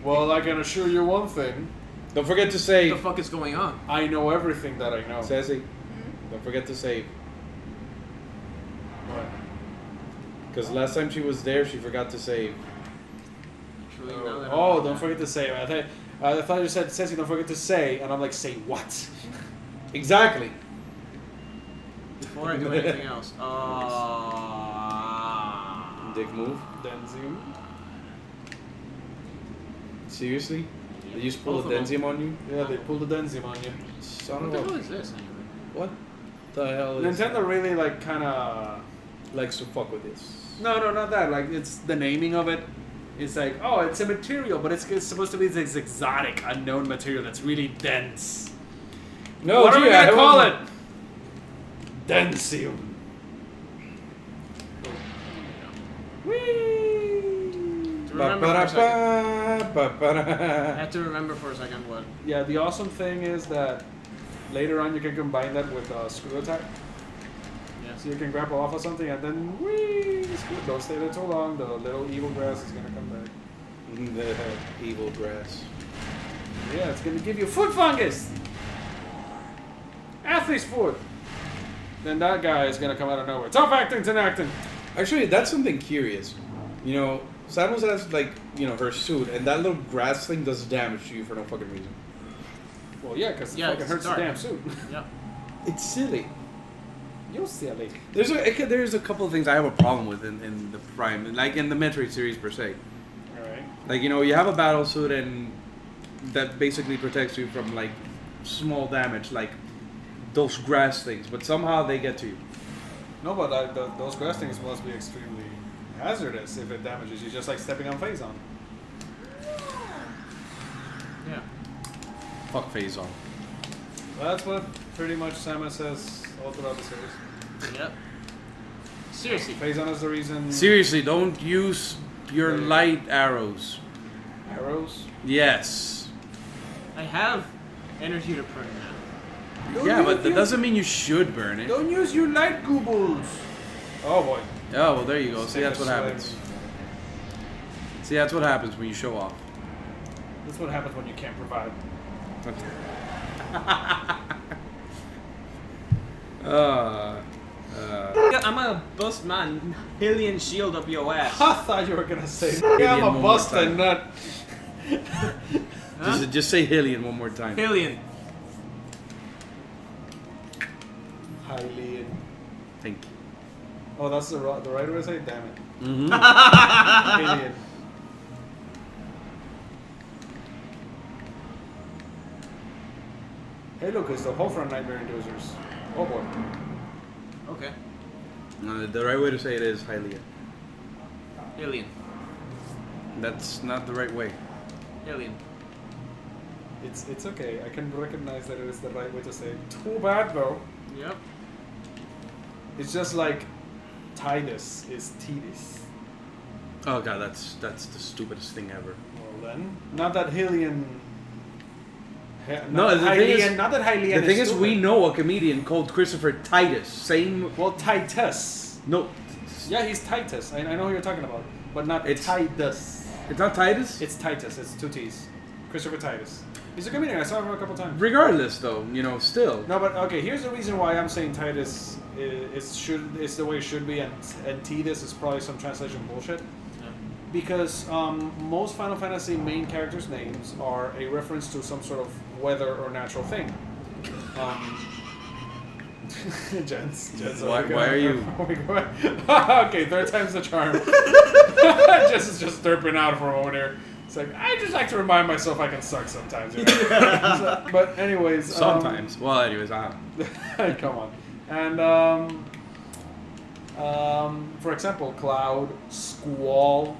Well, I can assure you one thing. Don't forget to save. What the fuck is going on? I know everything that I know. Sassy, don't forget to save. What? Because last time she was there, she forgot to save. Actually, now that Oh, don't forget to say. I thought you said, Ceci, don't forget to say, and I'm like, say what? Exactly. Before I do anything else. Dick move. Denzium. Seriously? Yep. They just pulled a Both of them. Denzium on you? Yeah, they pulled the Denzium on you. Son What of the a... hell is this anyway? What the hell is Nintendo really, like, kind of... likes to fuck with this? No, not that. Like, it's the naming of it. It's like, oh, it's a material, but it's supposed to be this exotic, unknown material that's really dense. No, what are we gee, I gonna call it? wasn't- Densium. Whee! To remember for a second. I Ba-ba-da-ba, have to remember for a second what. Yeah, the awesome thing is that later on you can combine that with screw attack. Yeah. So you can grapple off of something and then whee! Don't stay there too long. The little evil grass is gonna come back. The evil grass. Yeah, it's gonna give you foot fungus. Athlete's foot. Then that guy is gonna come out of nowhere. Tough acting, tin acting. Actually, that's something curious. You know, Samus has, like, you know, her suit, and that little grass thing does damage to you for no fucking reason. Well, yeah, because Yeah, it fucking it's hurts the dark. damn suit. Yeah. It's silly. You're silly. There's a couple of things I have a problem with in the Prime, like in the Metroid series per se. Alright. Like, you know, you have a battle suit and that basically protects you from, like, small damage, like those grass things, but somehow they get to you. No, but those grass things must be extremely hazardous if it damages you, just like stepping on Phazon. Yeah. Fuck phase on. That's what pretty much Samus says all throughout the series. Yep. Seriously. Phazon is the reason. Seriously, don't use your light arrows. Arrows? Yes. I have energy to burn now. Yeah, but that doesn't mean you should burn it. Don't use your light goobles. Oh boy. Oh, well, there you go. See, Stick that's a what swing. happens. See, that's what happens when you show off. That's what happens when you can't provide. I'm gonna bust my Hylian shield up your ass. I thought you were gonna say, Hylian yeah, I'm one a more bust time. and nut. Huh? Just say Hylian one more time. Hylian. Hylian. Thank you. Oh, that's the right way to say it? Damn it. Mm-hmm. Hylian. Hey, look, it's the whole front Nightmare Inducers. Oh boy. Okay. The right way to say it is Hylian. Hylian. That's not the right way. Hylian. It's okay. I can recognize that it is the right way to say it. Too bad though. Yep. It's just like Tidus is Tidus. Oh god, that's the stupidest thing ever. Well then, not that Hylian. No, the thing is- not that Hylian. The thing is, stupid. we know a comedian called Christopher Titus. Same. Well, Titus. No, Yeah, he's Titus. I know who you're talking about, but not It's- Tidus. it's not Titus. It's Titus. It's two T's. Christopher Titus. He's a comedian. I saw him a couple times. Regardless, though, you know, still. No, but okay. Here's the reason why I'm saying Titus is the way it should be, and Tidus is probably some translation bullshit. Yeah. Because most Final Fantasy main characters' names are a reference to some sort of weather or natural thing. Jens, Why are you- Okay, third time's the charm. Jess is just derping out for a moment here. It's like, I just like to remind myself I can suck sometimes. You know? So, but anyways. Sometimes. Well, anyways, Come on. And, for example, Cloud, Squall,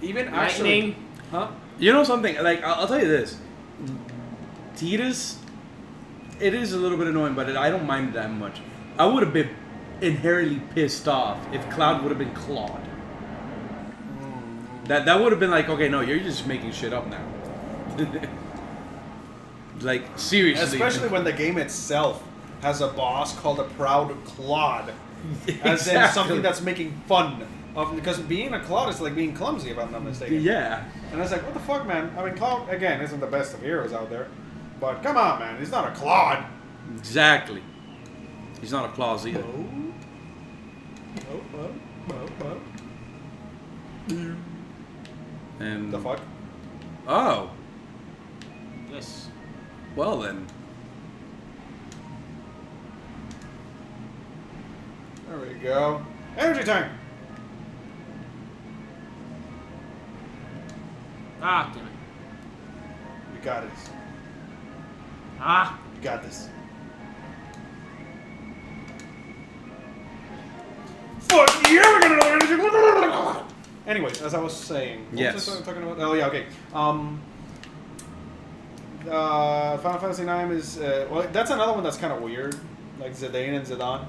even actually... Lightning. Huh? you know something? Like, I'll tell you this. Titus, it is a little bit annoying, but I don't mind it that much. I would have been inherently pissed off if Cloud would have been Claude. That would have been like, okay, no, you're just making shit up now. Like, seriously. Especially when the game itself has a boss called a Proud Clod. As in something that's making fun of, because being a Clod is like being clumsy, if I'm not mistaken. Yeah. And I was like, what the fuck, man? I mean, Cloud, again, isn't the best of heroes out there. But come on, man. He's not a Clod. Exactly. He's not a claws either. And The fuck? Oh. Yes. Well then. There we go. Energy tank! Ah, damn it. You got this. Ah. You got this. Fuck yeah, we're gonna energy. Anyways, as I was saying, what was I talking about? Oh yeah, okay. Final Fantasy IX is well, that's another one that's kind of weird, like Zidane and Zidane.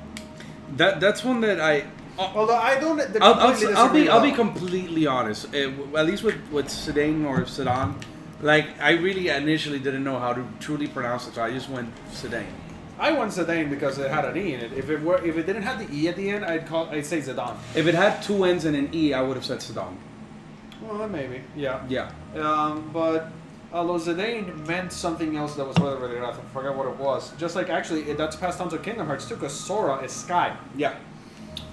That's one that I. Although I don't. I'll be completely honest. At least with Zidane or Zidane, like I really initially didn't know how to truly pronounce it, so I just went Zidane. I went Zidane because it had an E in it. If it didn't have the E at the end, I'd say Zidane. If it had two N's and an E, I would have said Zidane. Well, maybe, yeah. Yeah. But although Zidane meant something else that was weather related, I forgot what it was. Just like actually, that's passed on to Kingdom Hearts too, because Sora is sky. Yeah.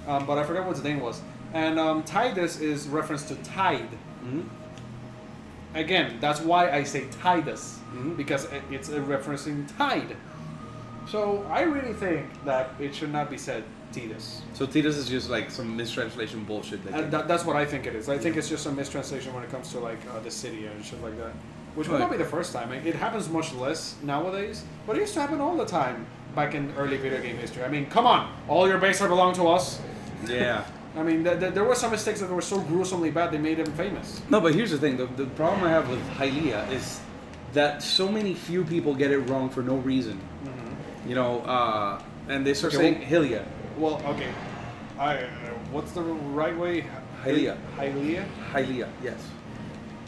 But I forgot what Zidane was. And Tidus is reference to tide. Mm-hmm. Again, that's why I say Tidus, Mm-hmm. because it's a referencing tide. So I really think that it should not be said Tidus. So Tidus is just like some mistranslation bullshit. That's what I think it is. I think it's just a mistranslation when it comes to like the city and shit like that. Which would not be the first time. It happens much less nowadays, but it used to happen all the time back in early video game history. I mean, come on, all your bases belong to us. Yeah. I mean, there were some mistakes that were so gruesomely bad they made him famous. No, but here's the thing. The problem I have with Hylia is that so many few people get it wrong for no reason. Mm-hmm. You know, and they start Okay, saying Hylia. Well, okay. What's the right way? Hylia. Hylia? Hylia, yes.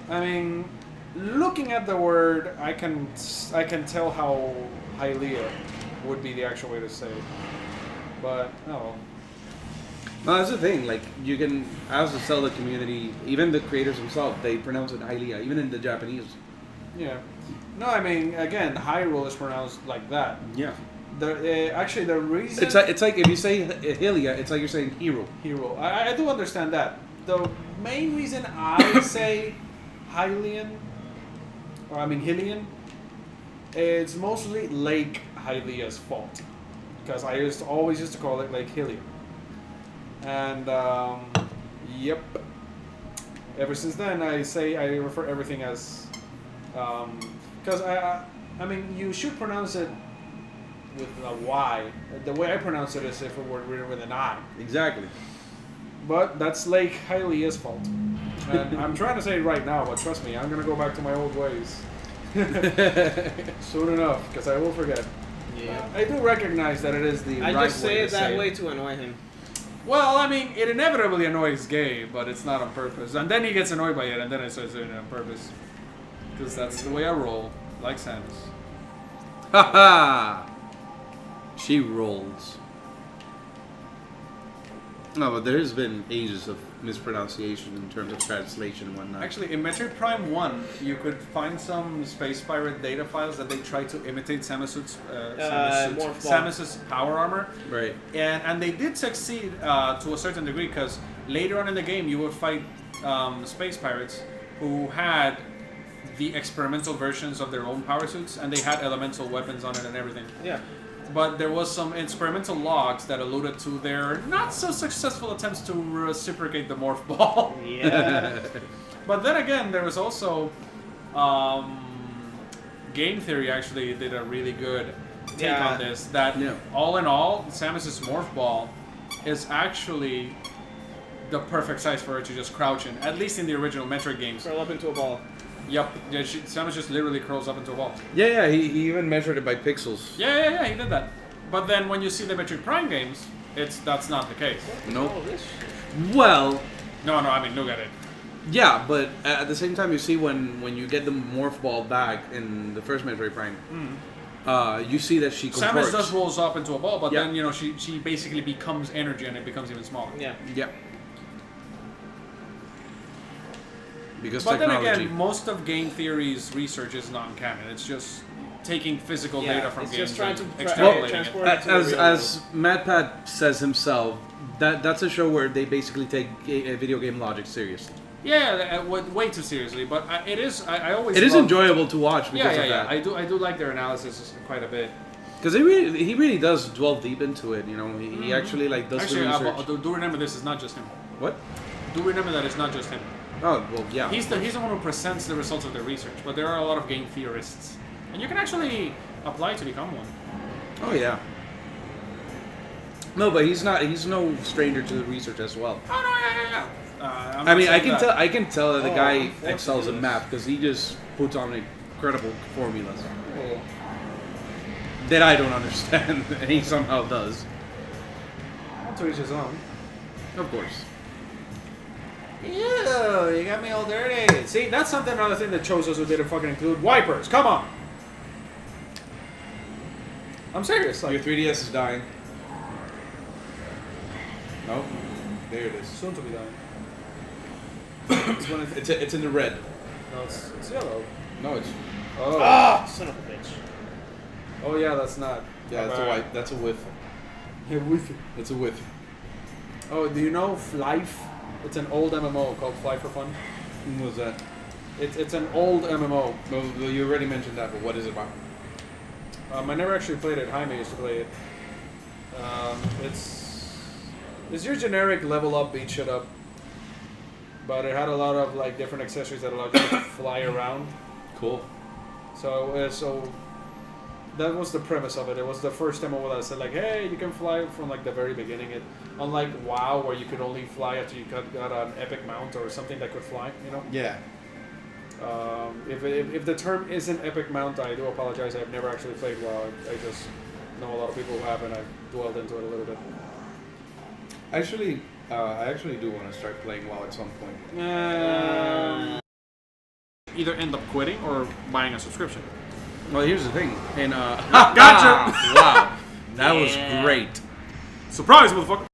I mean, looking at the word, I can tell how Hylia would be the actual way to say it. But, oh. No, that's the thing. Like, you can, as the Zelda community, even the creators themselves, they pronounce it Hylia, even in the Japanese. Yeah. No, I mean, again, Hyrule is pronounced like that. Yeah. Actually, the reason... It's like if you say Hylia, it's like you're saying hero. Hero. I do understand that. The main reason I say Hylian, or I mean Hylian, it's mostly Lake Hylia's fault. Because I always used to call it Lake Hylia. And, yep. Ever since then, I refer everything as... Because, I mean, you should pronounce it with a Y. The way I pronounce it is if it were written with an I. Exactly. But that's Lake Hylia's fault. And I'm trying to say it right now, but trust me, I'm going to go back to my old ways. Soon enough, because I will forget. Yeah. I do recognize that it is the right way to say it. I just say it that way to annoy him. Well, I mean, it inevitably annoys Gabe, but it's not on purpose. And then he gets annoyed by it, and then I start saying it on purpose. Because that's the way I roll, like Samus. Haha! She rolls. No, but there's been ages of mispronunciation in terms of translation and whatnot. Actually, in Metroid Prime 1, you could find some Space Pirate data files that they tried to imitate Samus's power armor. Right. And they did succeed to a certain degree, because later on in the game, you would fight Space Pirates who had the experimental versions of their own power suits, and they had elemental weapons on it and everything. Yeah. But there was some experimental logs that alluded to their not so successful attempts to reciprocate the morph ball. Yeah. But then again, there was also Game Theory actually did a really good take on this. That all in all, Samus's morph ball is actually the perfect size for her to just crouch in, at least in the original Metroid games. Curl up into a ball. Yep, yeah, Samus just literally curls up into a ball. Yeah, he even measured it by pixels. Yeah, he did that. But then when you see the Metroid Prime games, that's not the case. Nope. Well... No, I mean, look at it. Yeah, but at the same time, you see when you get the morph ball back in the first Metroid Prime, you see that she contorts. Samus just rolls up into a ball, but Yeah. then, you know, she basically becomes energy and it becomes even smaller. Yeah. Yeah. Because But technology. then again, most of game theory's research is non-canon. It's just taking physical data from it's games just trying and to extrapolating transport it. it to the real as MadPat says himself, that's a show where they basically take video game logic seriously. Yeah, way too seriously. But it is. I always. It is love- enjoyable to watch because Yeah, of that. I do like their analysis quite a bit. Because he really does dwell deep into it. You know, he actually like does Actually, the research. do remember this is not just him. What? Do remember that it's not just him. Oh well, yeah. He's the one who presents the results of their research. But there are a lot of game theorists, and you can actually apply to become one. Oh yeah. No, but he's not. He's no stranger to the research as well. Oh no, yeah. I mean, I can tell that the guy unfortunately, excels in yes. math because he just puts on incredible formulas Oh. that I don't understand, and he somehow does. To each his own. Of course. Ew, you got me all dirty. See, that's another thing that Chozo's didn't fucking include. Wipers, come on. I'm serious. Your Like, 3DS is dying. No, there it is. soon to be done. It's in the red. No, it's yellow. No, it's Oh. Ah, son of a bitch. Oh yeah, that's not. yeah. That's a white. That's a whiff. Yeah, with it. It's a whiff. Oh, do you know Flife? It's an old MMO called Fly for Fun. What was that? It's an old MMO. Well, you already mentioned that, but what is it about? I never actually played it. Jaime used to play it. It's your generic level up, beat shit up, but it had a lot of like different accessories that allowed you to fly around. Cool. So that was the premise of it. It was the first MMO that said like, hey, you can fly from like the very beginning. It unlike WoW where you could only fly after you got an epic mount or something that could fly. You know. Yeah. If the term isn't epic mount, I do apologize. I've never actually played WoW. I just know a lot of people who have, and I've dwelled into it a little bit. Actually, I actually do want to start playing WoW at some point. Either end up quitting or buying a subscription. Well, here's the thing. And Gotcha! Wow, that was Yeah. great. Surprise, motherfucker!